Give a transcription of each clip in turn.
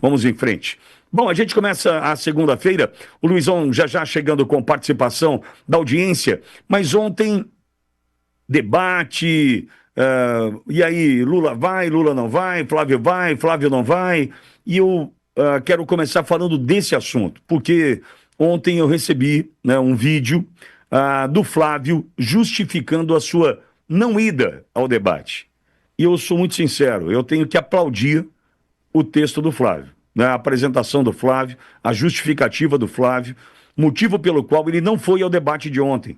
Vamos em frente. Bom, a gente começa a segunda-feira, o Luizão já chegando com participação da audiência, mas ontem, debate, e aí, Lula vai, Lula não vai, Flávio não vai, e eu quero começar falando desse assunto, porque ontem eu recebi, né, um vídeo do Flávio justificando a sua não ida ao debate. E eu sou muito sincero, eu tenho que aplaudir o texto do Flávio, né, a apresentação do Flávio, a justificativa do Flávio, motivo pelo qual ele não foi ao debate de ontem.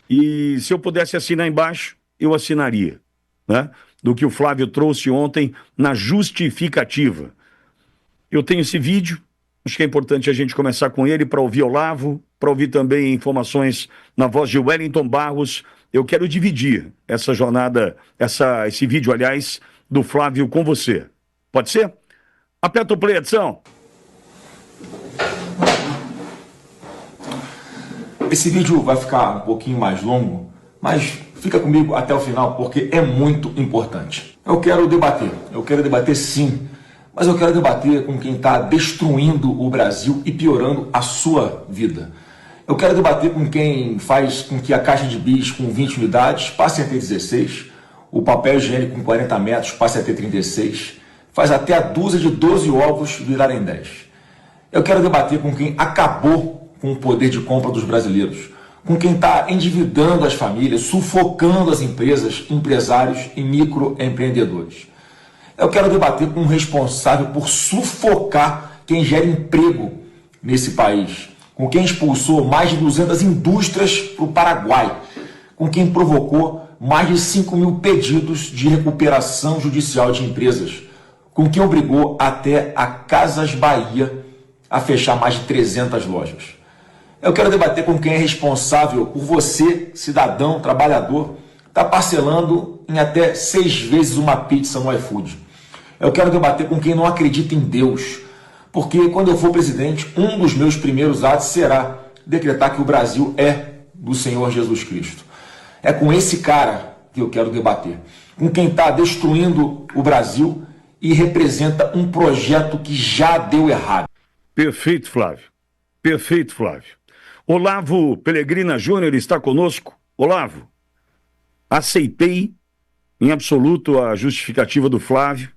E se eu pudesse assinar embaixo, eu assinaria, né, do que o Flávio trouxe ontem na justificativa. Eu tenho esse vídeo, acho que é importante a gente começar com ele para ouvir Olavo, para ouvir também informações na voz de Wellington Barros. Eu quero dividir essa jornada, esse vídeo, aliás, do Flávio com você. Pode ser? Aperta o play, edição. Esse vídeo vai ficar um pouquinho mais longo, mas fica comigo até o final porque é muito importante. Eu quero debater sim, mas eu quero debater com quem está destruindo o Brasil e piorando a sua vida. Eu quero debater com quem faz com que a caixa de bis com 20 unidades passe a ter 16, o papel higiênico com 40 metros passe a ter 36, faz até a dúzia de 12 ovos virarem 10. Eu quero debater com quem acabou com o poder de compra dos brasileiros, com quem está endividando as famílias, sufocando as empresas, empresários e microempreendedores. Eu quero debater com um responsável por sufocar quem gera emprego nesse país, com quem expulsou mais de 200 indústrias para o Paraguai, com quem provocou mais de 5.000 pedidos de recuperação judicial de empresas, com quem obrigou até a Casas Bahia a fechar mais de 300 lojas. Eu quero debater com quem é responsável por você, cidadão, trabalhador, estar parcelando em até 6 vezes uma pizza no iFood. Eu quero debater com quem não acredita em Deus, porque quando eu for presidente, um dos meus primeiros atos será decretar que o Brasil é do Senhor Jesus Cristo. É com esse cara que eu quero debater, com quem está destruindo o Brasil e representa um projeto que já deu errado. Perfeito, Flávio. Perfeito, Flávio. Olavo Pelegrina Júnior está conosco. Olavo, aceitei em absoluto a justificativa do Flávio.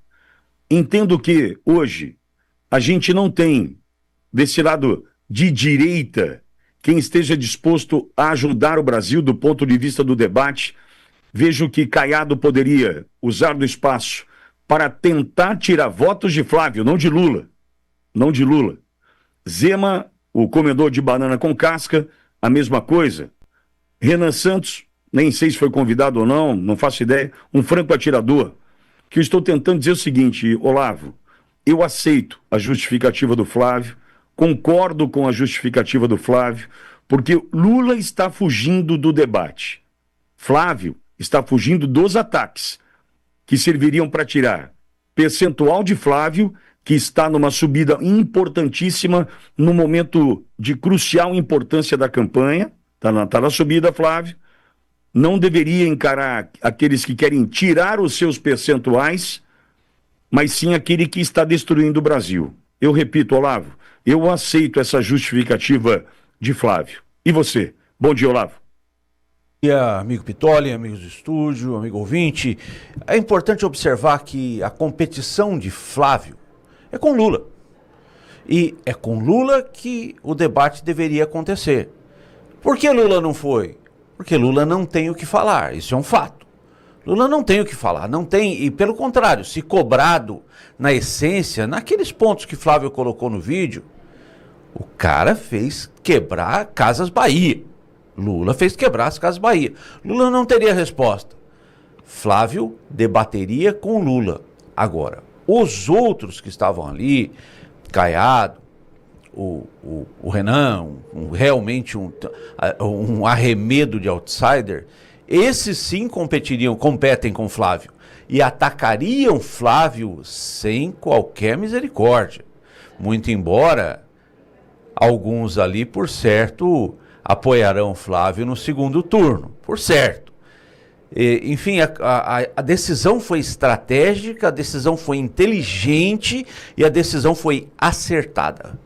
Entendo que hoje a gente não tem desse lado de direita quem esteja disposto a ajudar o Brasil do ponto de vista do debate. Vejo que Caiado poderia usar do espaço para tentar tirar votos de Flávio, não de Lula. Não de Lula. Zema, o comedor de banana com casca, a mesma coisa. Renan Santos, nem sei se foi convidado ou não, não faço ideia, um franco atirador. Que eu estou tentando dizer o seguinte, Olavo, eu aceito a justificativa do Flávio, concordo com a justificativa do Flávio, porque Lula está fugindo do debate. Flávio está fugindo dos ataques que serviriam para tirar percentual de Flávio, que está numa subida importantíssima, no momento de crucial importância da campanha, está na subida, Flávio, não deveria encarar aqueles que querem tirar os seus percentuais, mas sim aquele que está destruindo o Brasil. Eu repito, Olavo, eu aceito essa justificativa de Flávio. E você? Bom dia, Olavo. Bom dia, amigo Pitoli, amigos do estúdio, amigo ouvinte. É importante observar que a competição de Flávio é com Lula. E é com Lula que o debate deveria acontecer. Por que Lula não foi? Porque Lula não tem o que falar, isso é um fato. Lula não tem o que falar, não tem, e pelo contrário, se cobrado na essência, naqueles pontos que Flávio colocou no vídeo, o cara fez quebrar Casas Bahia. Lula fez quebrar as Casas Bahia. Lula não teria resposta. Flávio debateria com Lula. Agora, os outros que estavam ali, Caiado, o Renan, realmente um arremedo de outsider, esses sim competem com Flávio e atacariam Flávio sem qualquer misericórdia. Muito embora alguns ali, por certo, apoiarão Flávio no segundo turno, por certo. Enfim, a decisão foi estratégica, a decisão foi inteligente e a decisão foi acertada.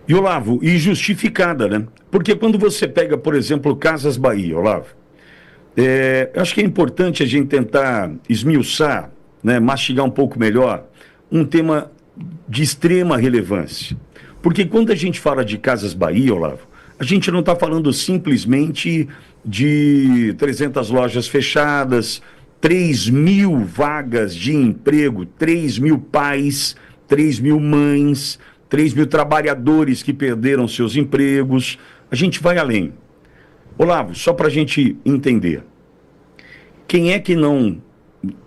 E, Olavo, e justificada, né? Porque quando você pega, por exemplo, Casas Bahia, Olavo, eu acho que é importante a gente tentar esmiuçar, né, mastigar um pouco melhor, um tema de extrema relevância. Porque quando a gente fala de Casas Bahia, Olavo, a gente não está falando simplesmente de 300 lojas fechadas, 3.000 vagas de emprego, 3.000 pais, 3.000 mães, 3.000 trabalhadores que perderam seus empregos. A gente vai além. Olavo, só para a gente entender. Quem é que não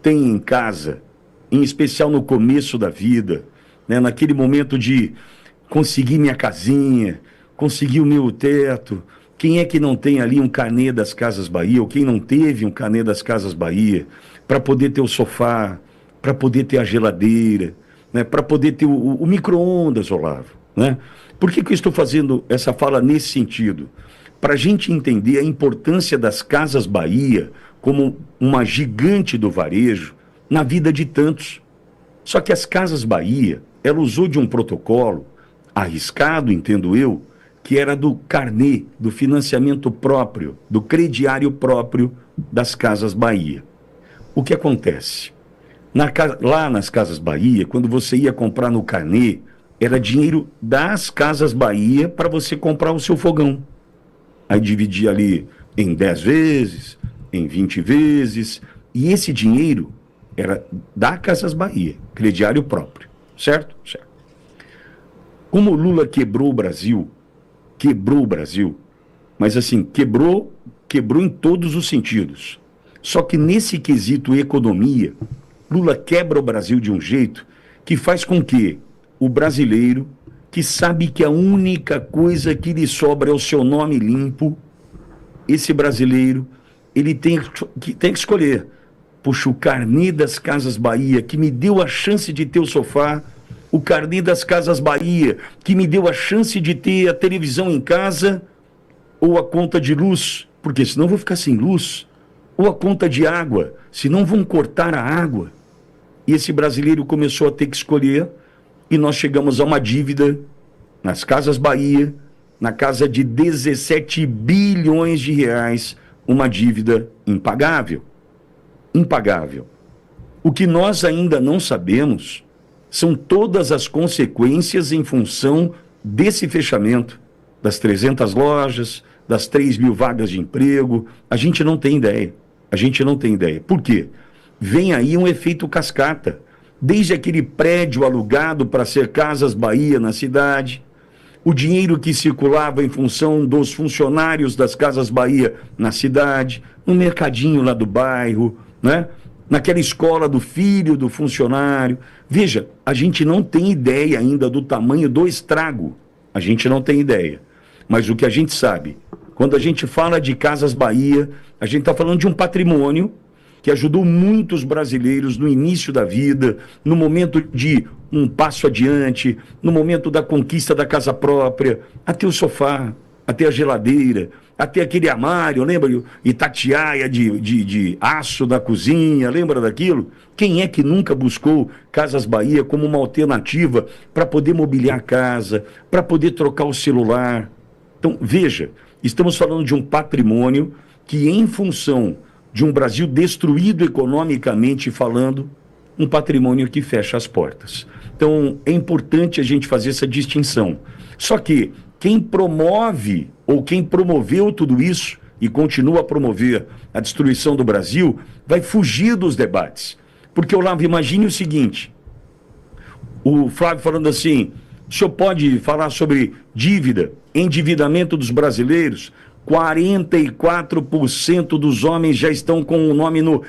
tem em casa, em especial no começo da vida, né, naquele momento de conseguir minha casinha, conseguir o meu teto, quem é que não tem ali um carnê das Casas Bahia, ou quem não teve um carnê das Casas Bahia, para poder ter o sofá, para poder ter a geladeira, né, para poder ter o micro-ondas, Olavo, né? Por que eu estou fazendo essa fala nesse sentido? Para a gente entender a importância das Casas Bahia como uma gigante do varejo na vida de tantos. Só que as Casas Bahia, ela usou de um protocolo arriscado, entendo eu, que era do carnê, do financiamento próprio, do crediário próprio das Casas Bahia. O que acontece? Lá nas Casas Bahia, quando você ia comprar no carnê, era dinheiro das Casas Bahia para você comprar o seu fogão. Aí dividia ali em 10 vezes, em 20 vezes, e esse dinheiro era da Casas Bahia, crediário próprio, certo? Certo. Como o Lula quebrou o Brasil, mas assim, quebrou em todos os sentidos. Só que nesse quesito economia, Lula quebra o Brasil de um jeito que faz com que o brasileiro, que sabe que a única coisa que lhe sobra é o seu nome limpo, esse brasileiro, ele tem que escolher. Puxa, o carnê das Casas Bahia, que me deu a chance de ter o sofá, o carnê das Casas Bahia, que me deu a chance de ter a televisão em casa, ou a conta de luz, porque senão eu vou ficar sem luz, ou a conta de água, senão vão cortar a água. E esse brasileiro começou a ter que escolher, e nós chegamos a uma dívida nas Casas Bahia, na casa de 17 bilhões de reais, uma dívida impagável. Impagável. O que nós ainda não sabemos são todas as consequências em função desse fechamento, das 300 lojas, das 3.000 vagas de emprego. A gente não tem ideia. A gente não tem ideia. Por quê? Vem aí um efeito cascata. Desde aquele prédio alugado para ser Casas Bahia na cidade, o dinheiro que circulava em função dos funcionários das Casas Bahia na cidade, no mercadinho lá do bairro, né? Naquela escola do filho do funcionário. Veja, a gente não tem ideia ainda do tamanho do estrago. A gente não tem ideia. Mas o que a gente sabe, quando a gente fala de Casas Bahia, a gente está falando de um patrimônio que ajudou muitos brasileiros no início da vida, no momento de um passo adiante, no momento da conquista da casa própria, até o sofá, até a geladeira, até aquele armário, lembra? Itatiaia de aço da cozinha, lembra daquilo? Quem é que nunca buscou Casas Bahia como uma alternativa para poder mobiliar a casa, para poder trocar o celular? Então, veja, estamos falando de um patrimônio que, em função de um Brasil destruído economicamente falando, um patrimônio que fecha as portas. Então, é importante a gente fazer essa distinção. Só que quem promove, ou quem promoveu tudo isso, e continua a promover a destruição do Brasil, vai fugir dos debates. Porque, Olavo, imagine o seguinte, o Flávio falando assim, o senhor pode falar sobre dívida, endividamento dos brasileiros? 44% dos homens já estão com o nome no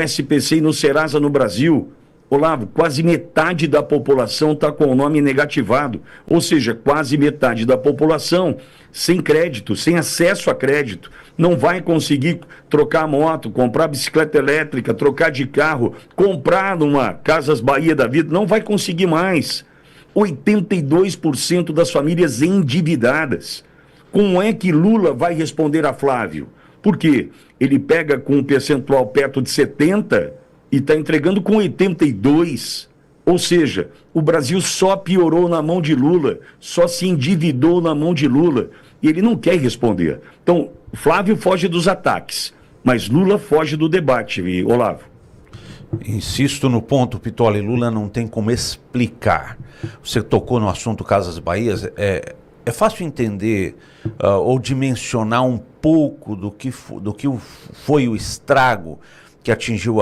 SPC e no Serasa no Brasil. Olavo, quase metade da população está com o nome negativado. Ou seja, quase metade da população sem crédito, sem acesso a crédito. Não vai conseguir trocar moto, comprar bicicleta elétrica, trocar de carro, comprar numa Casas Bahia da vida. Não vai conseguir mais. 82% das famílias endividadas. Como é que Lula vai responder a Flávio? Por quê? ele pega com um percentual perto de 70% e está entregando com 82%. Ou seja, o Brasil só piorou na mão de Lula, só se endividou na mão de Lula. E ele não quer responder. Então, Flávio foge dos ataques, mas Lula foge do debate, Olavo. Insisto no ponto, Pittoli, Lula não tem como explicar. Você tocou no assunto Casas Bahia, é fácil entender ou dimensionar um pouco do que foi o estrago que atingiu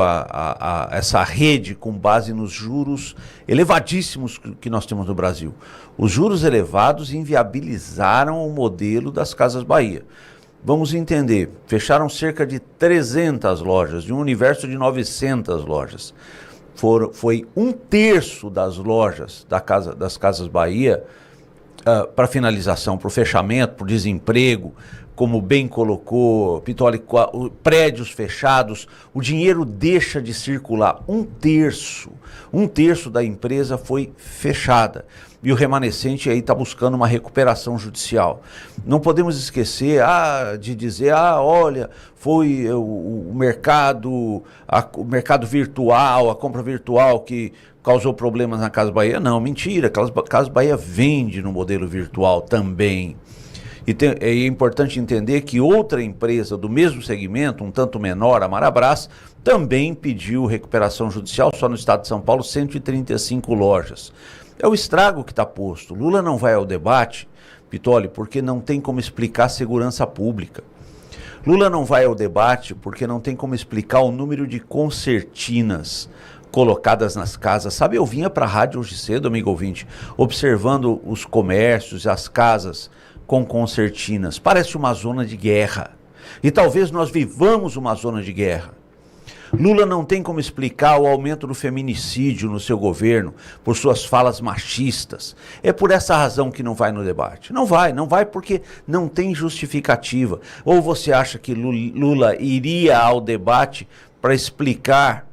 essa rede com base nos juros elevadíssimos que nós temos no Brasil. Os juros elevados inviabilizaram o modelo das Casas Bahia. Vamos entender, fecharam cerca de 300 lojas, de um universo de 900 lojas. Foi 1/3 das lojas das Casas Bahia para finalização, para o fechamento, para o desemprego, como bem colocou Pittoli, prédios fechados, o dinheiro deixa de circular. 1/3 da empresa foi fechada. E o remanescente aí está buscando uma recuperação judicial. Não podemos esquecer de dizer, olha, foi o mercado virtual, a compra virtual que causou problemas na Casa Bahia. Não, mentira, Casa Bahia vende no modelo virtual também. E é importante entender que outra empresa do mesmo segmento, um tanto menor, a Marabras, também pediu recuperação judicial, só no estado de São Paulo, 135 lojas. É o estrago que está posto. Lula não vai ao debate, Pittoli, porque não tem como explicar segurança pública. Lula não vai ao debate porque não tem como explicar o número de concertinas colocadas nas casas. Sabe, eu vinha para a rádio hoje cedo, amigo ouvinte, observando os comércios, as casas com concertinas. Parece uma zona de guerra. E talvez nós vivamos uma zona de guerra. Lula não tem como explicar o aumento do feminicídio no seu governo por suas falas machistas. É por essa razão que não vai no debate. Não vai porque não tem justificativa. Ou você acha que Lula iria ao debate para explicar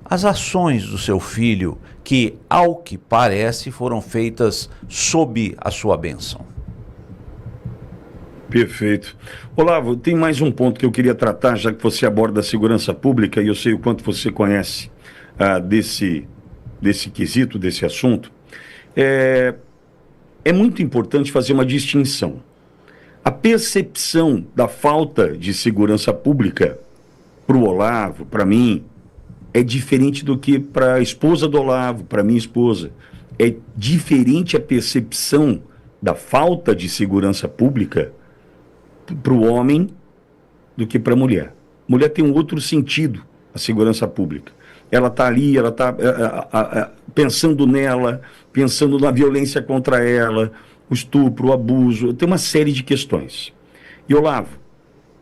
as ações do seu filho que, ao que parece, foram feitas sob a sua bênção? Perfeito. Olavo, tem mais um ponto que eu queria tratar, já que você aborda a segurança pública, e eu sei o quanto você conhece desse quesito, desse assunto. É muito importante fazer uma distinção. A percepção da falta de segurança pública para o Olavo, para mim, é diferente do que para a esposa do Olavo, para minha esposa. É diferente a percepção da falta de segurança pública para o homem do que para a mulher. Mulher tem um outro sentido, a segurança pública. Ela está ali, ela está pensando nela, pensando na violência contra ela, o estupro, o abuso, tem uma série de questões. E, Olavo,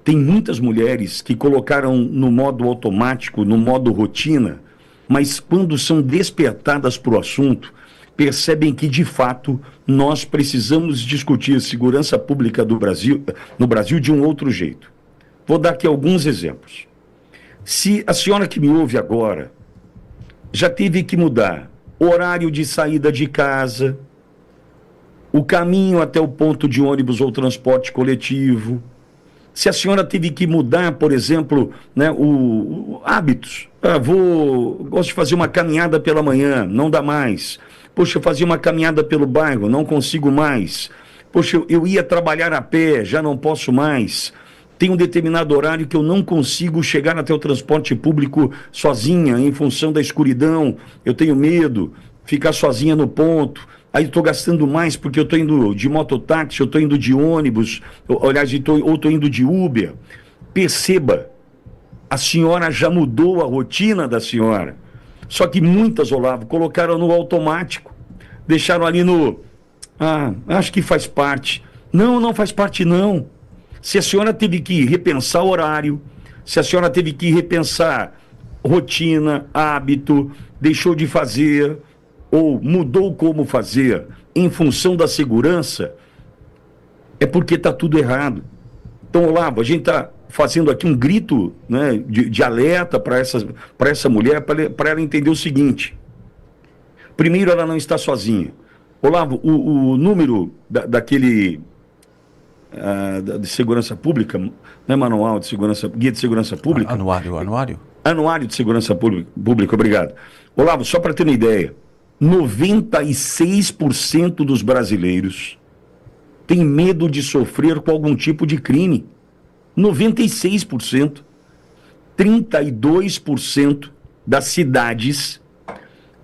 tem muitas mulheres que colocaram no modo automático, no modo rotina, mas quando são despertadas para o assunto, percebem que, de fato, nós precisamos discutir a segurança pública no Brasil de um outro jeito. Vou dar aqui alguns exemplos. Se a senhora que me ouve agora já teve que mudar horário de saída de casa, o caminho até o ponto de ônibus ou transporte coletivo, se a senhora teve que mudar, por exemplo, hábitos. Gosto de fazer uma caminhada pela manhã, não dá mais. Poxa, eu fazia uma caminhada pelo bairro, não consigo mais. Poxa, eu ia trabalhar a pé, já não posso mais. Tem um determinado horário que eu não consigo chegar até o transporte público sozinha, em função da escuridão. Eu tenho medo, ficar sozinha no ponto. Aí estou gastando mais porque eu estou indo de mototáxi, eu estou indo de ônibus, ou estou indo de Uber. Perceba, a senhora já mudou a rotina da senhora. Só que muitas, Olavo, colocaram no automático. Deixaram ali acho que faz parte. Não faz parte não. Se a senhora teve que repensar o horário, se a senhora teve que repensar rotina, hábito, deixou de fazer ou mudou como fazer em função da segurança, é porque está tudo errado. Então, Olavo, a gente está fazendo aqui um grito, né, de alerta para essa mulher, para ela entender o seguinte. Primeiro, ela não está sozinha. Olavo, o número daquele de Segurança Pública, não é manual de segurança, guia de segurança pública? Anuário. Anuário de Segurança Pública, obrigado. Olavo, só para ter uma ideia, 96% dos brasileiros têm medo de sofrer com algum tipo de crime. 96%. 32% das cidades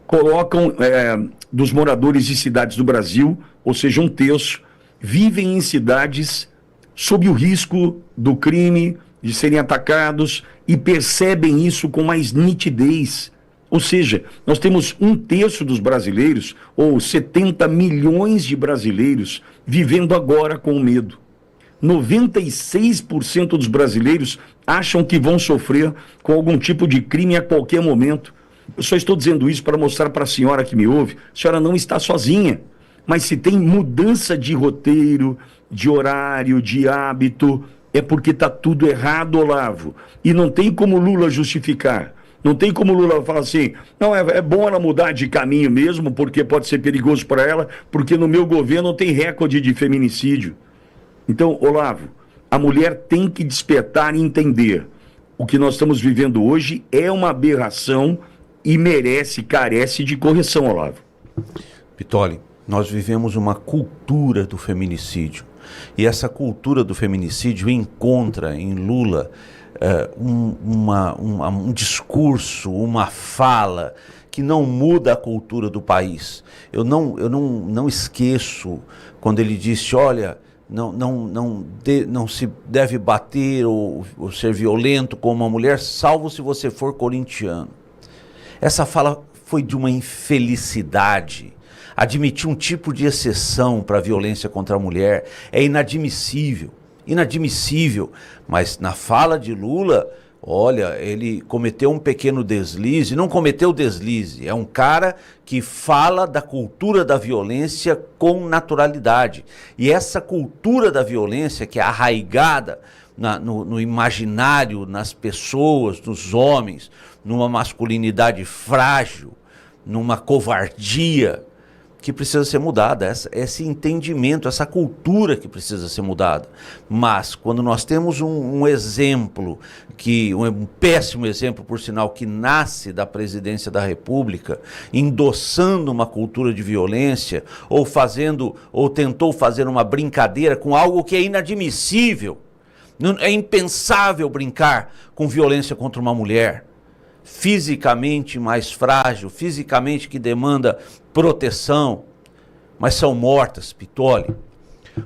colocam, dos moradores de cidades do Brasil, ou seja, 1/3, vivem em cidades sob o risco do crime, de serem atacados, e percebem isso com mais nitidez. Ou seja, nós temos 1/3 dos brasileiros, ou 70 milhões de brasileiros, vivendo agora com medo. 96% dos brasileiros acham que vão sofrer com algum tipo de crime a qualquer momento. Eu só estou dizendo isso para mostrar para a senhora que me ouve, a senhora não está sozinha. Mas se tem mudança de roteiro, de horário, de hábito, é porque está tudo errado, Olavo. E não tem como Lula justificar. Não tem como Lula falar assim, não, é bom ela mudar de caminho mesmo, porque pode ser perigoso para ela, porque no meu governo não tem recorde de feminicídio. Então, Olavo, a mulher tem que despertar e entender. O que nós estamos vivendo hoje é uma aberração e carece de correção, Olavo. Pitoli, nós vivemos uma cultura do feminicídio. E essa cultura do feminicídio encontra em Lula um discurso, uma fala que não muda a cultura do país. Eu não esqueço quando ele disse, olha, não se deve bater ou ser violento com uma mulher, salvo se você for corintiano. Essa fala foi de uma infelicidade. Admitir um tipo de exceção para a violência contra a mulher é inadmissível. Inadmissível. Mas na fala de Lula, olha, ele cometeu um pequeno deslize. Não cometeu deslize. É um cara que fala da cultura da violência com naturalidade. E essa cultura da violência que é arraigada no imaginário, nas pessoas, nos homens, numa masculinidade frágil, numa covardia que precisa ser mudada, esse entendimento, essa cultura que precisa ser mudada. Mas quando nós temos um exemplo, um péssimo exemplo, por sinal, que nasce da presidência da República, endossando uma cultura de violência, ou tentou fazer uma brincadeira com algo que é inadmissível, é impensável brincar com violência contra uma mulher, fisicamente mais frágil, fisicamente que demanda proteção, mas são mortas, Pitoli.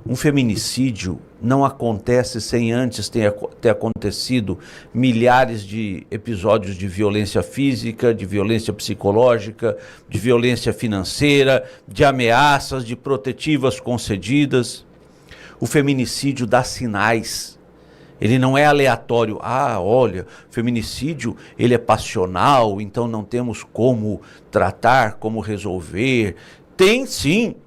Um feminicídio não acontece sem antes ter acontecido milhares de episódios de violência física, de violência psicológica, de violência financeira, de ameaças, de protetivas concedidas. O feminicídio dá sinais. Ele não é aleatório. Ah, olha, feminicídio, ele é passional, então não temos como tratar, como resolver. Tem sim.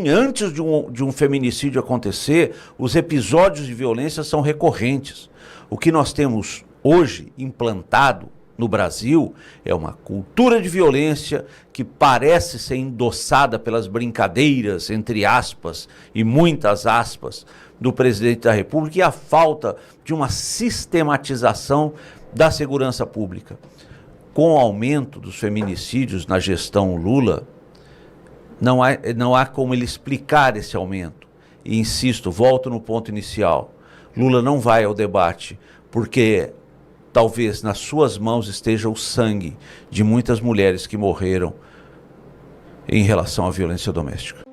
Antes de um feminicídio acontecer, os episódios de violência são recorrentes. O que nós temos hoje implantado no Brasil é uma cultura de violência que parece ser endossada pelas brincadeiras, entre aspas, e muitas aspas, do presidente da República, e a falta de uma sistematização da segurança pública. Com o aumento dos feminicídios na gestão Lula, não há como ele explicar esse aumento. E insisto, volto no ponto inicial. Lula não vai ao debate porque talvez nas suas mãos esteja o sangue de muitas mulheres que morreram em relação à violência doméstica.